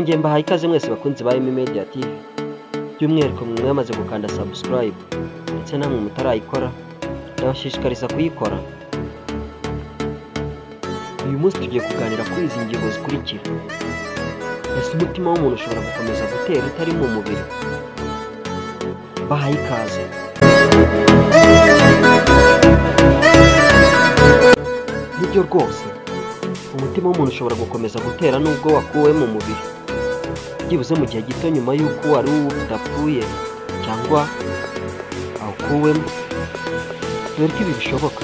nongeye mbahaye ikaze mwese bakunzi ba Media TV, by'umwihariko mwe mwamaze gukanda subscribe ndetse namwe mutarayikora ndabashishikariza kuyikora. Uyu munsi tugiye kuganira kuri izi ngingo zikurikira. Ese umutima w'umuntu ushobora gukomeza gutera utari mu mubiri? Bahaye ikaze. Nibyo rwose, umutima w'umuntu ushobora gukomeza gutera nubwo wakuwe mu mubiri, byibuze mu gihe gito nyuma y'uko wari udapfuye cyangwa awukuwemo. Dore ko ibi bishoboka.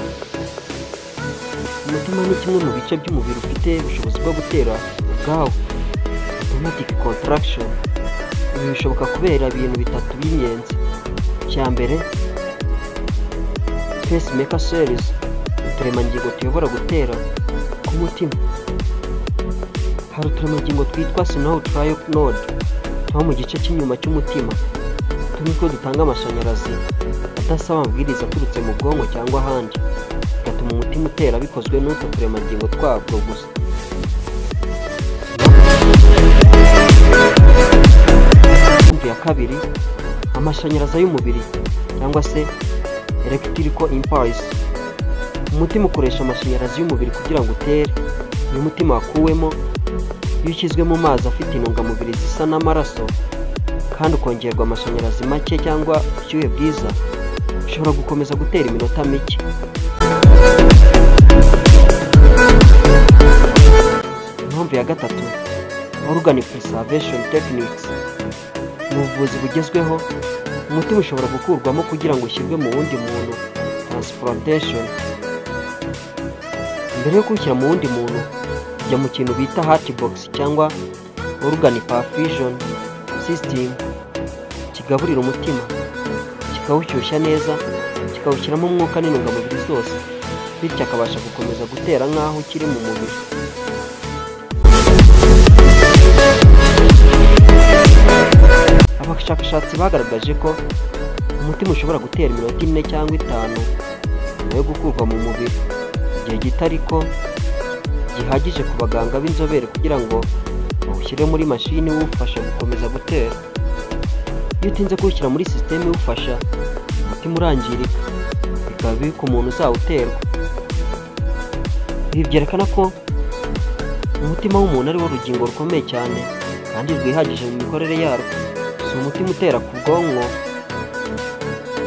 Umutima ni kimwe mu bice by'umubiri ufite ubushobozi bwo gutera ubwawo, automatic contraction. Ibi bishoboka kubera ibintu bitatu by'ingenzi. Cya mbere, pacemaker cells, uturemangingo tuyobora gutera k'umutima. Hari uturemangingo twitwa sinoatrial node tuba mu gice cy'inyuma cy'umutima, niko dutanga amashanyarazi adasaba amabwiriza aturutse mu bwonko cyangwa ahandi, bigatuma umutima utera bikozwe n'utwo turemangingo twabwo gusa. Impamvu ya kabiri, amashanyarazi y'umubiri cyangwa se electrical impulse. Umutima ukoresha amashanyarazi y'umubiri kugira ngo utere. Uyu mutima wakuwemo iyo ushyizwe mu mazi afite intungamubiri zisa n'amaraso kandi ukongerwa amashanyarazi make cyangwa ubushyuhe bwiza, ushobora gukomeza gutera iminota mike. Impamvu ya gatatu, organ preservation techniques. Mu buvuzi bugezweho, umutima ushobora gukurwamo kugira ngo ushyirwe mu wundi muntu, transplantation. Mbere yo kuwushyira mu wundi muntu, ujya mu kintu bita heart box cyangwa organ perfusion system, kigaburira umutima, kikawushyushya neza, kikawushyiramo umwuka n'intungamubiri zose, bityo akabasha gukomeza gutera nk'aho ukiri mu mubiri. Abashakashatsi bagaragaje ko umutima ushobora gutera iminota 4 cyangwa 5 nyuma yo gukurwa mu mubiri, igihe gito ariko gihagije ku baganga b'inzobere kugira ngo bawushyire muri mashini iwufasha gukomeza gutera. Iyo utinze kuwushyira muri sisiteme iwufasha, umutima urangirika, bikaba bibi ku muntu uzawuterwa. Ibi byerekana ko umutima w'umuntu ari wo rugingo rukomeye cyane kandi rwihagije mu mikorere yarwo. Si umutima utera ku bwonko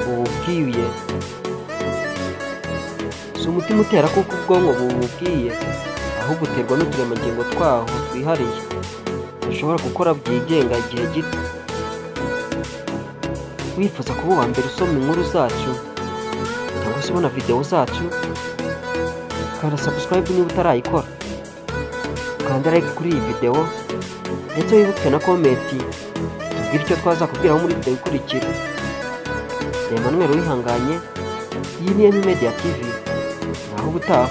buwubwiye, si umutima utera kuko ubwonko buwubwiye, ahubwo uterwa n'uturemangingo twaho twihariye ushobora gukora byigenga igihe gito. Wifuza kuba uwa mbere usoma inkuru zacu cyangwa se ubona video zacu, kanda subscribe niba utarayikora, kanda like kuri iyi video ndetse wibuke na comment tubwire icyo twazakubwiraho muri video ikurikira. Emmanuel Wihanganye, iyi ni Media TV, naho ubutaha.